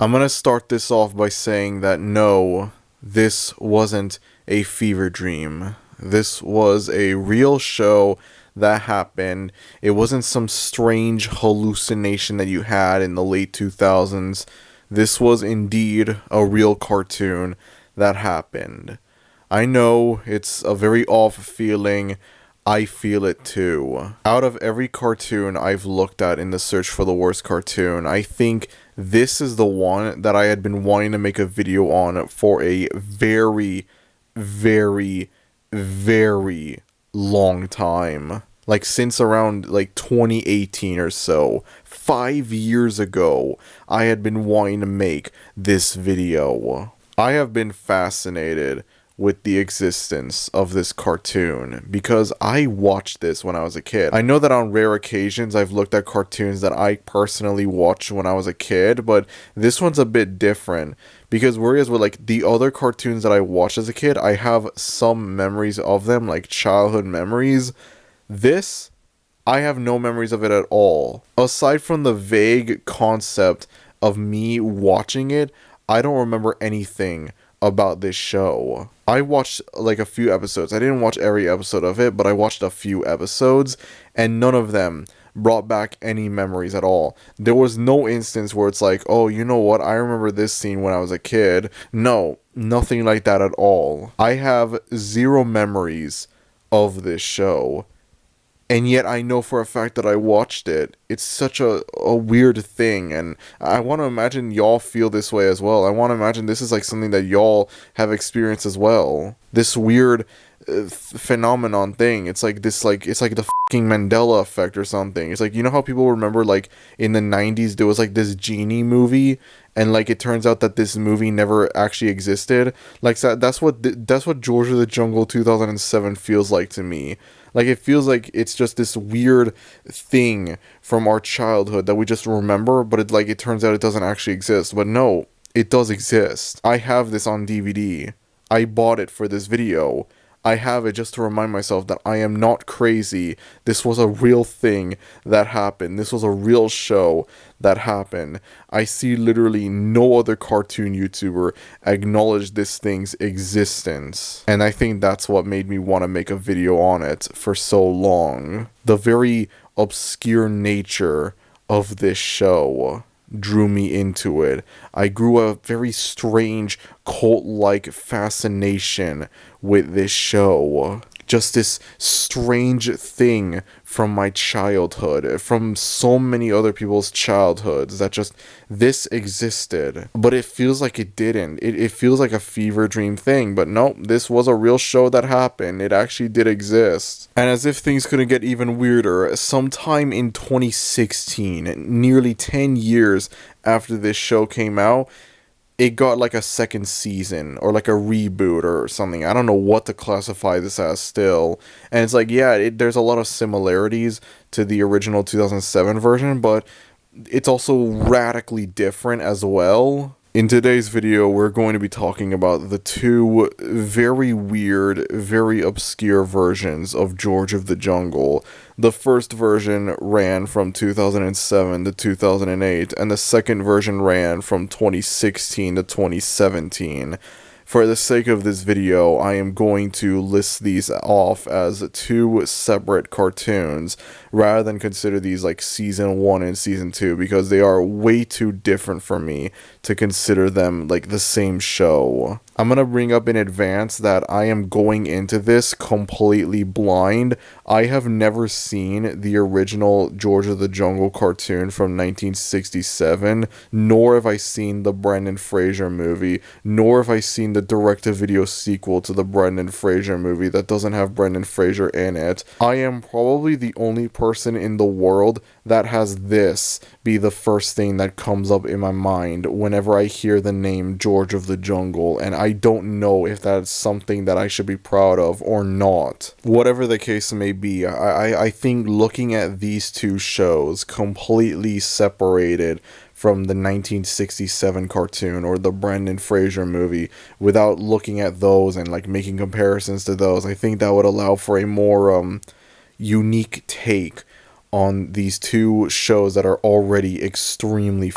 I'm gonna start this off by saying that no, this wasn't a fever dream. This was a real show that happened. It wasn't some strange hallucination that you had in the late 2000s. This was indeed a real cartoon that happened. I know it's a very off feeling. I feel it too. Out of every cartoon I've looked at in the search for the worst cartoon, I think this is the one that I had been wanting to make a video on for a very, very, very long time. Like since around like 2018 or so. 5 years ago, I had been wanting to make this video. I have been fascinated with the existence of this cartoon because I watched this when I was a kid. I know that on rare occasions I've looked at cartoons that I personally watched when I was a kid, but this one's a bit different because whereas with like the other cartoons that I watched as a kid, I have some memories of them, like childhood memories. This, I have no memories of it at all. Aside from the vague concept of me watching it, I don't remember anything about this show. I watched like a few episodes. I didn't watch every episode of it, but I watched a few episodes, and none of them brought back any memories at all. There was no instance where it's like, oh, you know what, I remember this scene when I was a kid. No, nothing like that at all. I have zero memories of this show. And yet I know for a fact that I watched it. It's such a weird thing, and I want to imagine y'all feel this way as well. I want to imagine this is like something that y'all have experienced as well. This weird phenomenon thing. It's like this, like, it's like the fucking Mandela effect or something. It's like, you know how people remember like in the 90s there was like this genie movie, and like it turns out that this movie never actually existed. Like that's what George of the Jungle 2007 feels like to me. Like, it feels like it's just this weird thing from our childhood that we just remember, but it turns out it doesn't actually exist. But no, it does exist. I have this on DVD. I bought it for this video. I have it just to remind myself that I am not crazy. This was a real thing that happened. This was a real show that happened. I see literally no other cartoon YouTuber acknowledge this thing's existence. And I think that's what made me want to make a video on it for so long. The very obscure nature of this show drew me into it. I grew a very strange cult-like fascination with this show. Just this strange thing from my childhood, from so many other people's childhoods, that just, this existed. But it feels like it didn't. It feels like a fever dream thing, but no, this was a real show that happened. It actually did exist. And as if things couldn't get even weirder, sometime in 2016, nearly 10 years after this show came out, it got like a second season or like a reboot or something. I don't know what to classify this as still. And it's like, yeah, there's a lot of similarities to the original 2007 version, but it's also radically different as well. In today's video, we're going to be talking about the two very weird, very obscure versions of George of the Jungle. The first version ran from 2007 to 2008, and the second version ran from 2016 to 2017. For the sake of this video, I am going to list these off as two separate cartoons, rather than consider these like season 1 and season 2, because they are way too different for me to consider them like the same show. I'm gonna bring up in advance that I am going into this completely blind. I have never seen the original George of the Jungle cartoon from 1967, nor have I seen the Brendan Fraser movie, nor have I seen the direct-to-video sequel to the Brendan Fraser movie that doesn't have Brendan Fraser in it. I am probably the only person in the world that has this be the first thing that comes up in my mind whenever I hear the name George of the Jungle, and I don't know if that's something that I should be proud of or not. Whatever the case may be, I think looking at these two shows completely separated from the 1967 cartoon or the Brendan Fraser movie, without looking at those and like making comparisons to those, I think that would allow for a more unique take on these two shows that are already extremely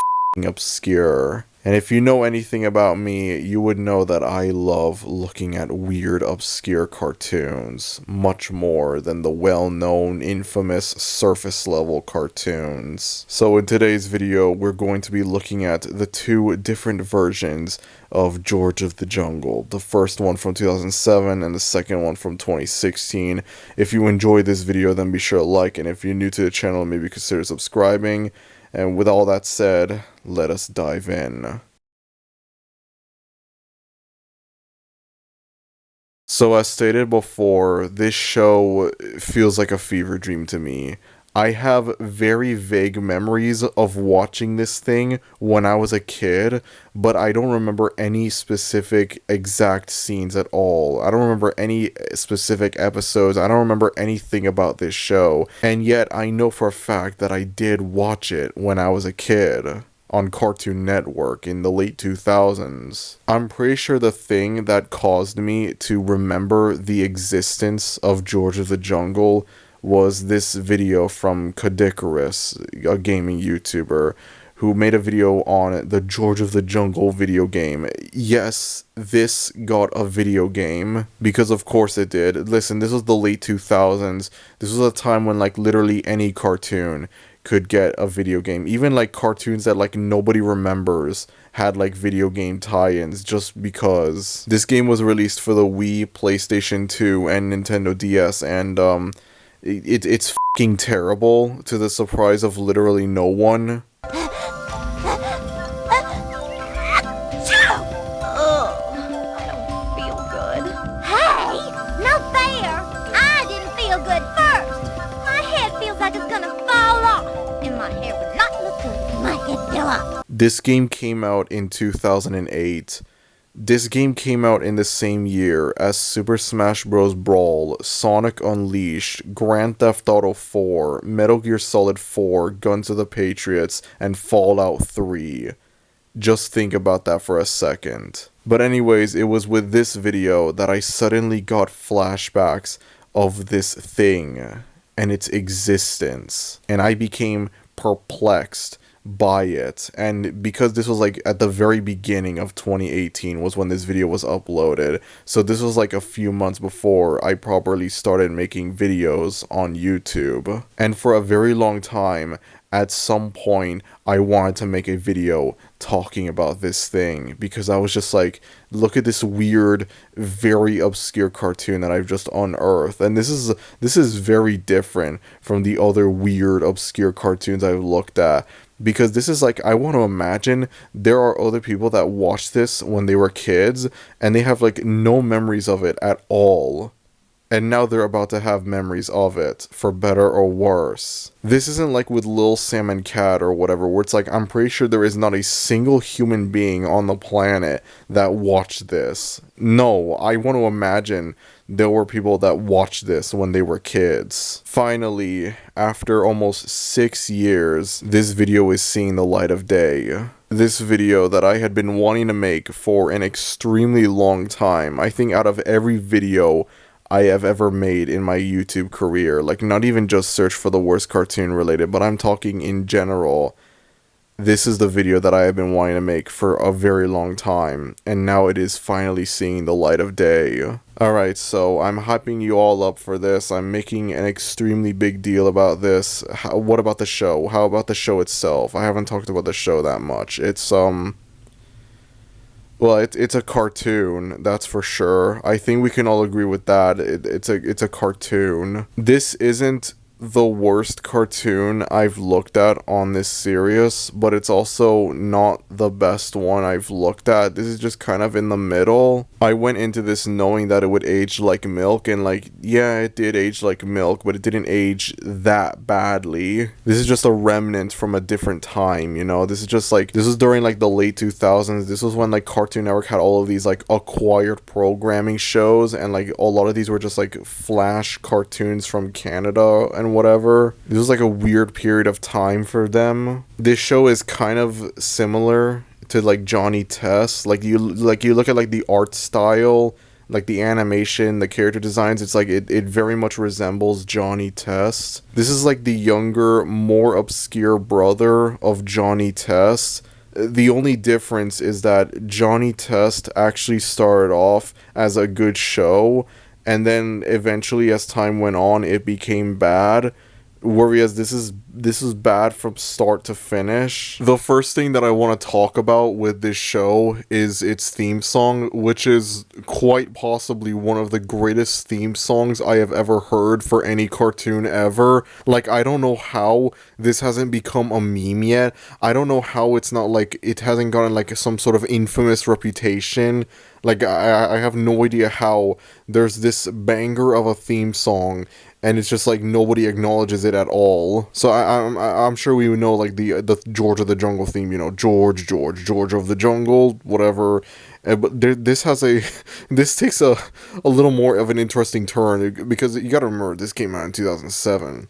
obscure. And if you know anything about me, you would know that I love looking at weird, obscure cartoons much more than the well-known, infamous, surface-level cartoons. So in today's video, we're going to be looking at the two different versions of George of the Jungle. The first one from 2007 and the second one from 2016. If you enjoyed this video, then be sure to like, and if you're new to the channel, maybe consider subscribing. And with all that said, let us dive in. So as stated before, this show feels like a fever dream to me. I have very vague memories of watching this thing when I was a kid, but I don't remember any specific exact scenes at all. I don't remember any specific episodes. I don't remember anything about this show. And yet I know for a fact that I did watch it when I was a kid on Cartoon Network in the late 2000s. I'm pretty sure the thing that caused me to remember the existence of George of the Jungle was this video from Kadikarus, a gaming YouTuber, who made a video on the George of the Jungle video game. Yes, this got a video game, because of course it did. Listen, this was the late 2000s. This was a time when, like, literally any cartoon could get a video game. Even, like, cartoons that, like, nobody remembers had, like, video game tie-ins just because. This game was released for the Wii, PlayStation 2, and Nintendo DS, and, it's f***ing terrible, to the surprise of literally no one. This game came out in 2008. This game came out in the same year as Super Smash Bros. Brawl, Sonic Unleashed, Grand Theft Auto 4, Metal Gear Solid 4, Guns of the Patriots, and Fallout 3. Just think about that for a second. But anyways, it was with this video that I suddenly got flashbacks of this thing and its existence, and I became perplexed by it. And because this was like at the very beginning of 2018 was when this video was uploaded, so this was like a few months before I properly started making videos on YouTube. And for a very long time, at some point, I wanted to make a video talking about this thing, because I was just like, look at this weird, very obscure cartoon that I've just unearthed. And this is very different from the other weird, obscure cartoons I've looked at. Because this is like, I want to imagine there are other people that watched this when they were kids, and they have like no memories of it at all. And now they're about to have memories of it, for better or worse. This isn't like with Lil Sam and Cat or whatever, where it's like, I'm pretty sure there is not a single human being on the planet that watched this. No, I want to imagine there were people that watched this when they were kids. Finally, after almost 6 years, this video is seeing the light of day. This video that I had been wanting to make for an extremely long time. I think out of every video I have ever made in my YouTube career, like not even just search for the worst cartoon related, but I'm talking in general, this is the video that I have been wanting to make for a very long time, and now it is finally seeing the light of day. Alright, so I'm hyping you all up for this. I'm making an extremely big deal about this. What about the show? How about the show itself? I haven't talked about the show that much. It's, well, it's a cartoon, that's for sure. I think we can all agree with that. It's a cartoon. This isn't the worst cartoon I've looked at on this series, but it's also not the best one I've looked at. This is just kind of in the middle. I went into this knowing that it would age like milk, and like, yeah, it did age like milk, but it didn't age that badly. This is just a remnant from a different time, you know? This is just like, this was during like the late 2000s. This was when like Cartoon Network had all of these like acquired programming shows, and like a lot of these were just like flash cartoons from Canada and whatever. This was like a weird period of time for them. This show is kind of similar to like Johnny Test. Like you look at like the art style, like the animation, the character designs, it's like it very much resembles Johnny Test. This is like the younger, more obscure brother of Johnny Test. The only difference is that Johnny Test actually started off as a good show, and then eventually, as time went on, it became bad. Whereas this is bad from start to finish. The first thing that I want to talk about with this show is its theme song, which is quite possibly one of the greatest theme songs I have ever heard for any cartoon ever. Like, I don't know how this hasn't become a meme yet. I don't know how it's not like, it hasn't gotten like some sort of infamous reputation. Like, I have no idea how there's this banger of a theme song and it's just like nobody acknowledges it at all. So I'm sure we would know like the George of the Jungle theme, you know, George of the Jungle, whatever. But this has a this takes a little more of an interesting turn, because you gotta remember this came out in 2007.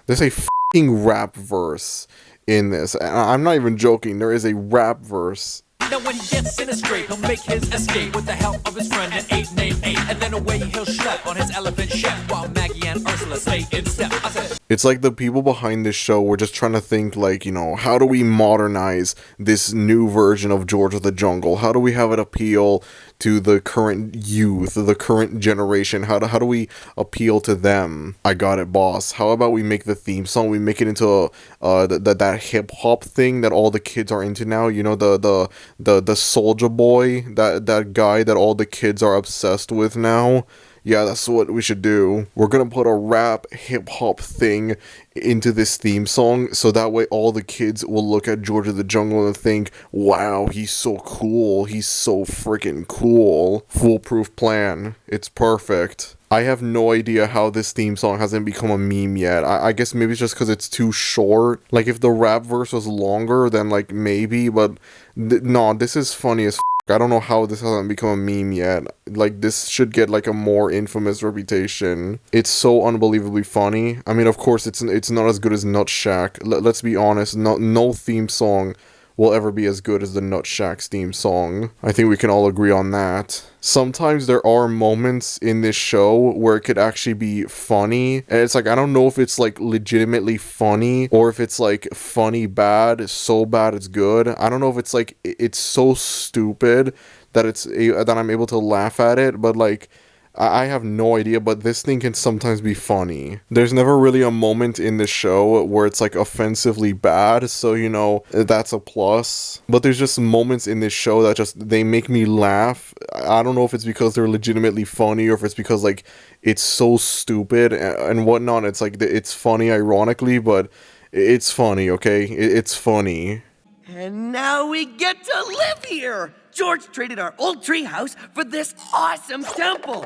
There's a fucking rap verse in this, and I'm not even joking. There is a rap verse. Now when he gets in a scrape, he'll make his escape with the help of his friend, an ape named Ape. And then away he'll schlep on his elephant ship, while Maggie and Ursula stay in step. I said, it's like the people behind this show were just trying to think like, you know, how do we modernize this new version of George of the Jungle? How do we have it appeal to the current youth, the current generation? How do we appeal to them? I got it, boss. How about we make the theme song, we make it into that hip hop thing that all the kids are into now? You know, the Soldier Boy, that guy that all the kids are obsessed with now. Yeah, that's what we should do. We're gonna put a rap hip-hop thing into this theme song, so that way all the kids will look at George of the Jungle and think, wow, he's so cool, he's so freaking cool. Foolproof plan. It's perfect. I have no idea how this theme song hasn't become a meme yet. I guess maybe it's just because it's too short. Like, if the rap verse was longer, then like maybe, but no, this is funny as I don't know how this hasn't become a meme yet. Like, this should get like a more infamous reputation. It's so unbelievably funny. I mean, of course, it's not as good as Nut Shack. Let's be honest. No theme song will ever be as good as the Nut Shack's theme song. I think we can all agree on that. Sometimes there are moments in this show where it could actually be funny, and it's like, I don't know if it's like legitimately funny or if it's like funny bad, so bad it's good. I don't know if it's like it's so stupid that that I'm able to laugh at it, but like I have no idea, but this thing can sometimes be funny. There's never really a moment in the show where it's like offensively bad, so you know, that's a plus. But there's just moments in this show that just, they make me laugh. I don't know if it's because they're legitimately funny or if it's because like it's so stupid and whatnot. It's like, it's funny ironically, but it's funny, okay? It's funny. And now we get to live here! George traded our old tree house for this awesome temple!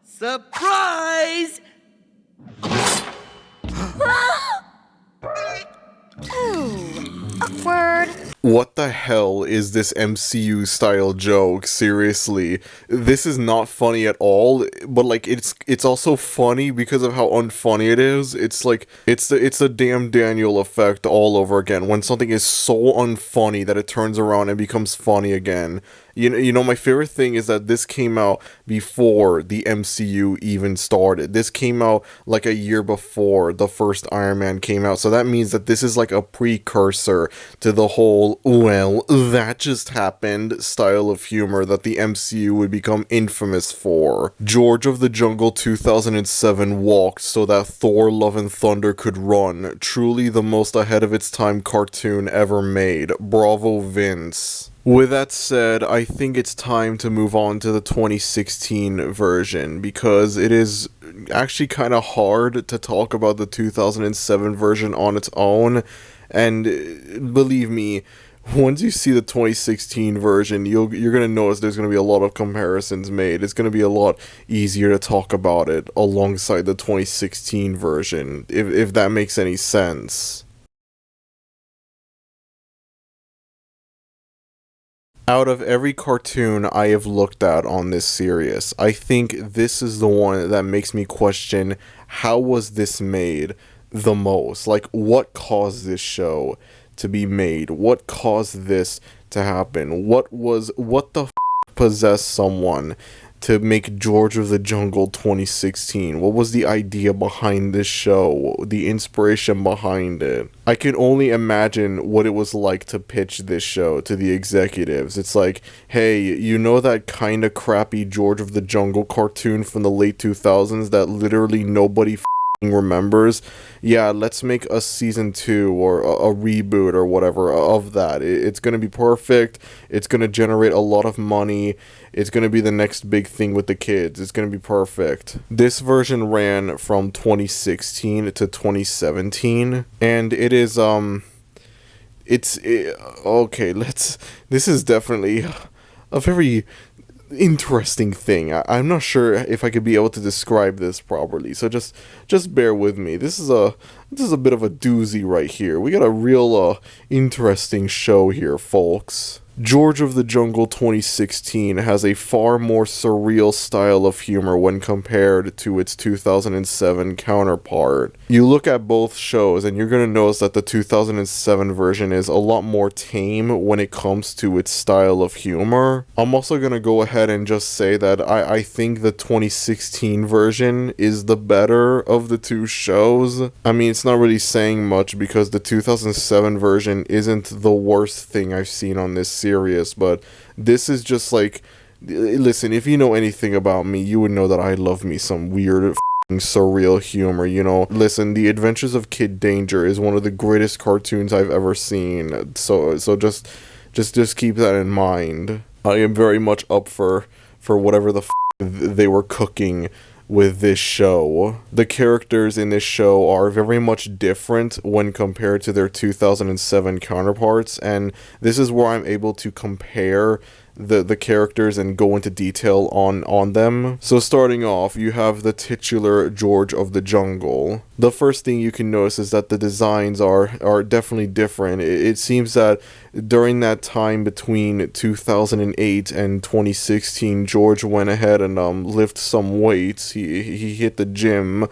Surprise! Ooh, awkward. What the hell is this MCU style joke? Seriously, this is not funny at all, but like it's also funny because of how unfunny it is. It's like it's the damn Daniel effect all over again, when something is so unfunny that it turns around and becomes funny again. You know, my favorite thing is that this came out before the MCU even started. This came out like a year before the first Iron Man came out. So that means that this is like a precursor to the whole, well, that just happened style of humor that the MCU would become infamous for. George of the Jungle 2007 walked so that Thor Love and Thunder could run. Truly the most ahead of its time cartoon ever made. Bravo, Vince. With that said, I think it's time to move on to the 2016 version, because it is actually kind of hard to talk about the 2007 version on its own, and believe me, once you see the 2016 version, you're going to notice there's going to be a lot of comparisons made. It's going to be a lot easier to talk about it alongside the 2016 version, if that makes any sense. Out of every cartoon I have looked at on this series, I think this is the one that makes me question, how was this made the most? Like, what caused this show to be made? What caused this to happen? What the possessed someone to make George of the Jungle 2016? What was the idea behind this show? The inspiration behind it? I can only imagine what it was like to pitch this show to the executives. It's like, hey, you know that kind of crappy George of the Jungle cartoon from the late 2000s that literally nobody remembers? Yeah, let's make a season 2 or a reboot or whatever of that. It's gonna be perfect. It's gonna generate a lot of money. It's gonna be the next big thing with the kids. It's gonna be perfect. This version ran from 2016 to 2017, and it is okay, this is definitely a very interesting thing. I'm not sure if I could be able to describe this properly, so just bear with me. This is a bit of a doozy right here. We got a real interesting show here, folks. George of the Jungle 2016 has a far more surreal style of humor when compared to its 2007 counterpart. You look at both shows and you're going to notice that the 2007 version is a lot more tame when it comes to its style of humor. I'm also going to go ahead and just say that I think the 2016 version is the better of the two shows. I mean, it's not really saying much because the 2007 version isn't the worst thing I've seen on this series, but this is just like, listen, if you know anything about me, you would know that I love me some weird surreal humor, you know. Listen, The Adventures of Kid Danger is one of the greatest cartoons I've ever seen, so just keep that in mind. I am very much up for whatever the they were cooking with this show. The characters in this show are very much different when compared to their 2007 counterparts, and this is where I'm able to compare the characters and go into detail on them. So starting off, you have the titular George of the Jungle. The first thing you can notice is that the designs are definitely different. It seems that during that time between 2008 and 2016, George went ahead and lifted some weights. He hit the gym.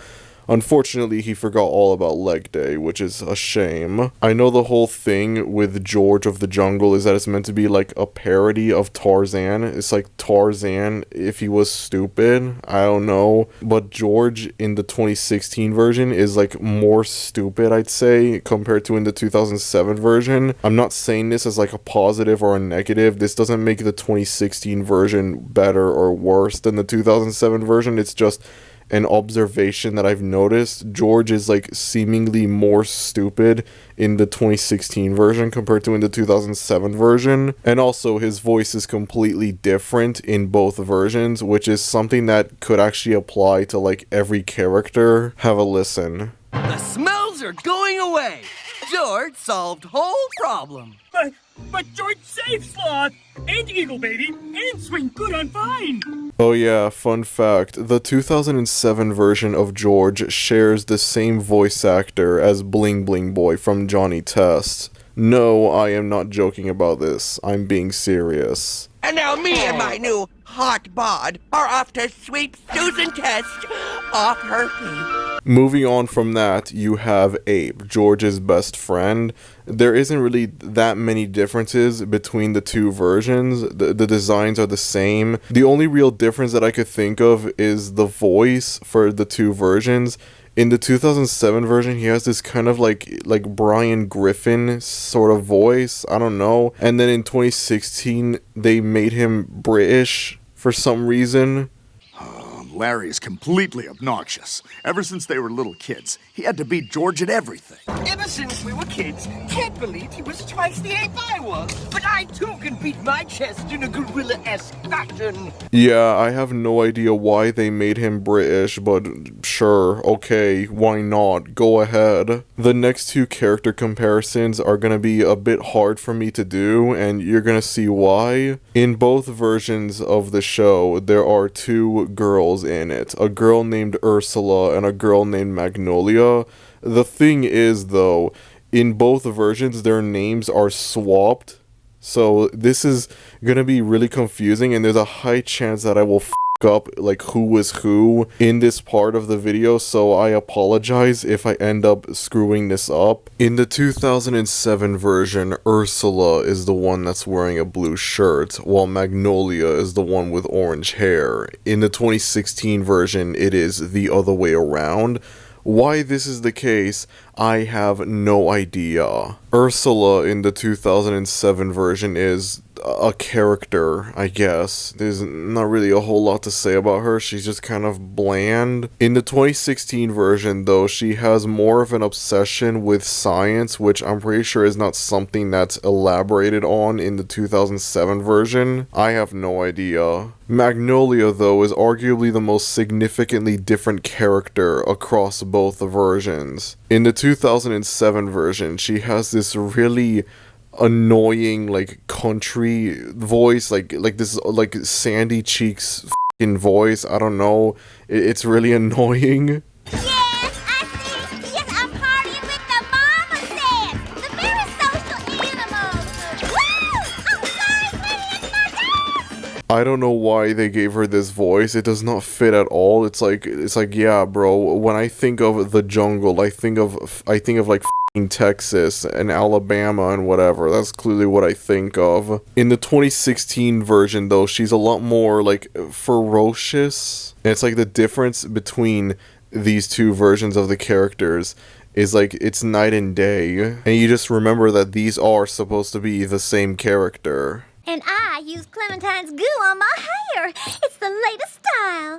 Unfortunately, he forgot all about leg day, which is a shame. I know the whole thing with George of the Jungle is that it's meant to be like a parody of Tarzan. It's like Tarzan if he was stupid. I don't know. But George in the 2016 version is like more stupid, I'd say, compared to in the 2007 version. I'm not saying this as like a positive or a negative. This doesn't make the 2016 version better or worse than the 2007 version. It's just an observation that I've noticed. George is like seemingly more stupid in the 2016 version compared to in the 2007 version, and also his voice is completely different in both versions, which is something that could actually apply to like every character. Have a listen. The smells are going away. George solved whole problem. But George saved Sloth and Eagle Baby and Swing Good on Fine. Oh yeah, fun fact, the 2007 version of George shares the same voice actor as Bling Bling Boy from Johnny Test. No, I am not joking about this. I'm being serious. And now me and my new hot bod are off to sweep Susan Test off her feet. Moving on from that, you have Abe, George's best friend. There isn't really that many differences between the two versions. The designs are the same. The only real difference that I could think of is the voice for the two versions. In the 2007 version, he has this kind of like Brian Griffin sort of voice. I don't know. And then in 2016, they made him British for some reason. Larry is completely obnoxious. Ever since they were little kids, he had to beat George at everything. Ever since we were kids, can't believe he was twice the ape I was. But I too can beat my chest in a gorilla-esque fashion. Yeah, I have no idea why they made him British, but sure, okay, why not? Go ahead. The next two character comparisons are gonna be a bit hard for me to do, and you're gonna see why. In both versions of the show, there are two girls in it, a girl named Ursula and a girl named Magnolia. The thing is, though, in both versions their names are swapped, so this is gonna be really confusing, and there's a high chance that I will up like who is who in this part of the video, so I apologize if I end up screwing this up. In the 2007 version, Ursula is the one that's wearing a blue shirt, while Magnolia is the one with orange hair. In the 2016 version, it is the other way around. Why this is the case, I have no idea. Ursula in the 2007 version is a character, I guess. There's not really a whole lot to say about her. She's just kind of bland. In the 2016 version, though, she has more of an obsession with science, which I'm pretty sure is not something that's elaborated on in the 2007 version. I have no idea. Magnolia, though, is arguably the most significantly different character across both versions. In the 2007 version, she has this really annoying like country voice, like this like Sandy Cheeks f***ing voice. I don't know, it's really annoying. Yes, I see. Yes, I'm partying with the mama the very social animals. Woo! I'm sorry, sweetie, it's my turn. I don't know why they gave her this voice. It does not fit at all. It's like yeah, bro, when I think of the jungle, I think of like Texas and Alabama and whatever. That's clearly what I think of. In the 2016 version, though, she's a lot more like ferocious. And it's like the difference between these two versions of the characters is like it's night and day. And you just remember that these are supposed to be the same character. And I use Clementine's goo on my hair. It's the latest style.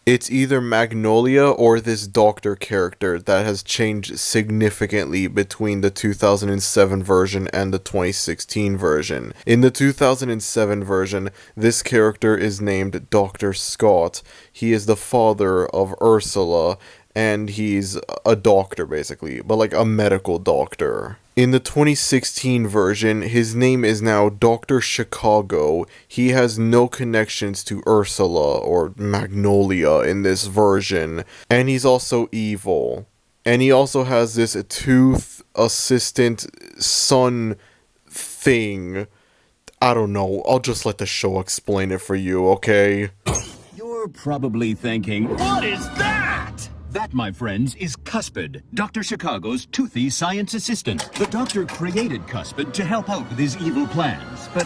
It's either Magnolia or this doctor character that has changed significantly between the 2007 version and the 2016 version. In the 2007 version, this character is named Dr. Scott. He is the father of Ursula, and he's a doctor basically, but like a medical doctor. In the 2016 version, his name is now Dr. Chicago. He has no connections to Ursula or Magnolia in this version, and he's also evil. And he also has this tooth assistant son thing. I don't know, I'll just let the show explain it for you, okay? You're probably thinking, what is that? That, my friends, is Cuspid, Dr. Chicago's toothy science assistant. The doctor created Cuspid to help out with his evil plans, but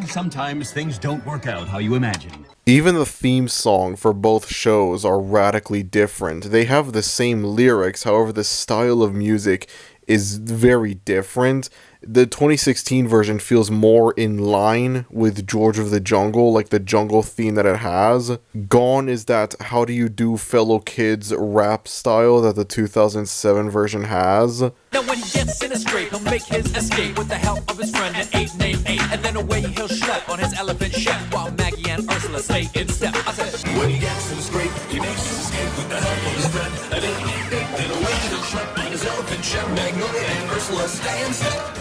sometimes things don't work out how you imagine. Even the theme song for both shows are radically different. They have the same lyrics, however the style of music is very different. The 2016 version feels more in line with George of the Jungle, like the jungle theme that it has. Gone is that how do you do fellow kids rap style that the 2007 version has. Now when he gets in a scrape, he'll make his escape with the help of his friend, an ape named Eight. And then away he'll schlep on his elephant ship, while Maggie and Ursula stay in step. I said, when he gets in a scrape, he makes his escape with the help of his friend, an ape named Eight. Then away he'll schlep on his elephant ship, Magnolia and Ursula stay in step.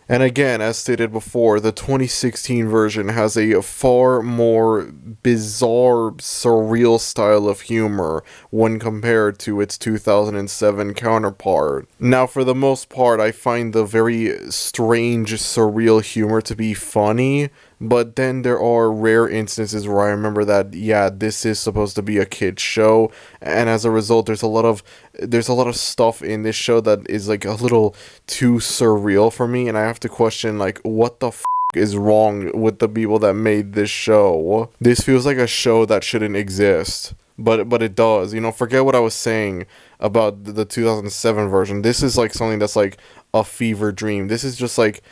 And again, as stated before, the 2016 version has a far more bizarre, surreal style of humor when compared to its 2007 counterpart. Now, for the most part, I find the very strange, surreal humor to be funny, but then there are rare instances where I remember that, yeah, this is supposed to be a kid's show, and as a result, there's a lot of stuff in this show that is like a little too surreal for me, and I have to question, like, what the f*** is wrong with the people that made this show? This feels like a show that shouldn't exist. But it does. You know, forget what I was saying about the 2007 version. This is like something that's like a fever dream. This is just like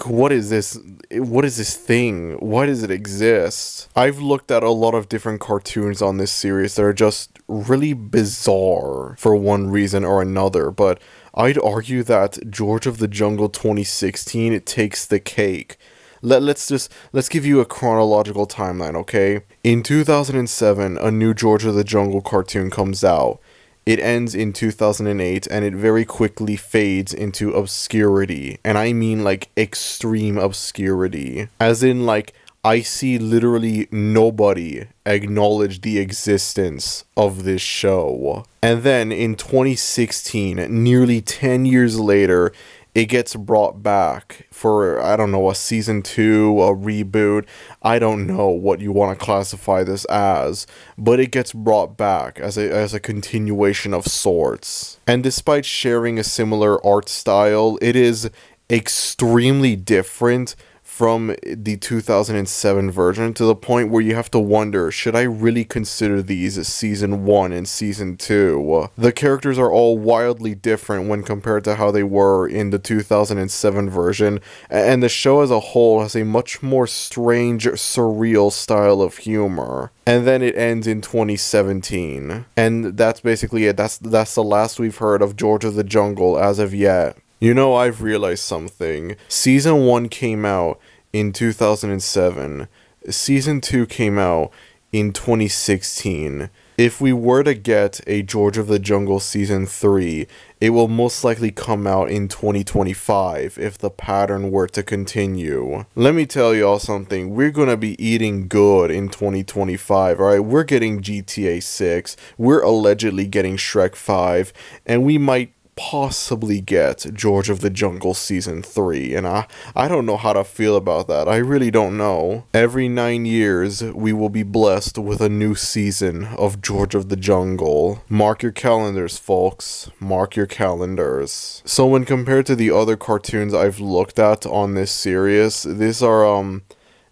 what is this? What is this thing? Why does it exist? I've looked at a lot of different cartoons on this series that are just really bizarre for one reason or another, but I'd argue that George of the Jungle 2016, it takes the cake. Let's give you a chronological timeline, okay? In 2007, a new George of the Jungle cartoon comes out. It ends in 2008, and it very quickly fades into obscurity. And I mean, like, extreme obscurity. As in, like, I see literally nobody acknowledge the existence of this show. And then in 2016, nearly 10 years later, it gets brought back for, I don't know, a season 2, a reboot. I don't know what you want to classify this as, but it gets brought back as a continuation of sorts. And despite sharing a similar art style, it is extremely different from the 2007 version, to the point where you have to wonder, should I really consider these as season 1 and season 2? The characters are all wildly different when compared to how they were in the 2007 version, and the show as a whole has a much more strange, surreal style of humor. And then it ends in 2017, and that's basically it. That's the last we've heard of George of the Jungle as of yet. You know, I've realized something. Season 1 came out in 2007. Season 2 came out in 2016. If we were to get a George of the Jungle Season 3, it will most likely come out in 2025 if the pattern were to continue. Let me tell y'all something. We're gonna be eating good in 2025, alright? We're getting GTA 6, we're allegedly getting Shrek 5, and we might possibly get George of the Jungle Season 3, and I don't know how to feel about that. I really don't know. Every 9 years, we will be blessed with a new season of George of the Jungle. Mark your calendars, folks. Mark your calendars. So when compared to the other cartoons I've looked at on this series, these aren't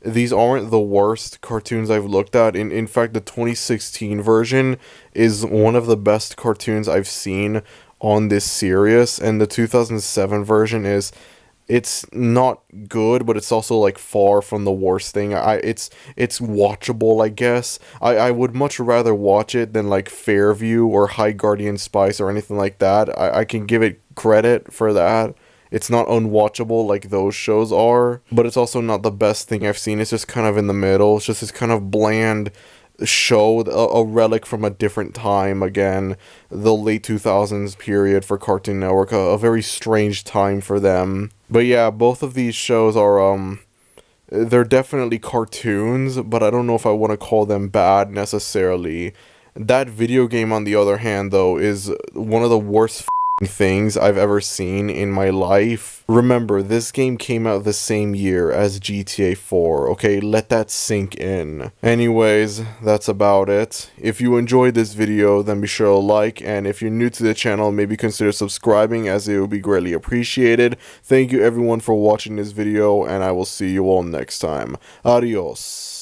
the worst cartoons I've looked at. In fact, the 2016 version is one of the best cartoons I've seen on this series, and the 2007 version it's not good, but it's also like far from the worst thing. It's watchable, I guess. I would much rather watch it than like Fairview or High Guardian Spice or anything like that. I can give it credit for that. It's not unwatchable like those shows are, but it's also not the best thing I've seen. It's just kind of in the middle. It's just this kind of bland show, a relic from a different time. Again, the late 2000s period for Cartoon Network, a very strange time for them. But yeah, both of these shows are they're definitely cartoons, but I don't know if I want to call them bad necessarily. That video game, on the other hand, though, is one of the worst things I've ever seen in my life. Remember, this game came out the same year as GTA 4, okay? Let that sink in. Anyways, that's about it. If you enjoyed this video, then be sure to like, and if you're new to the channel, maybe consider subscribing, as it would be greatly appreciated. Thank you everyone for watching this video, and I will see you all next time. Adios.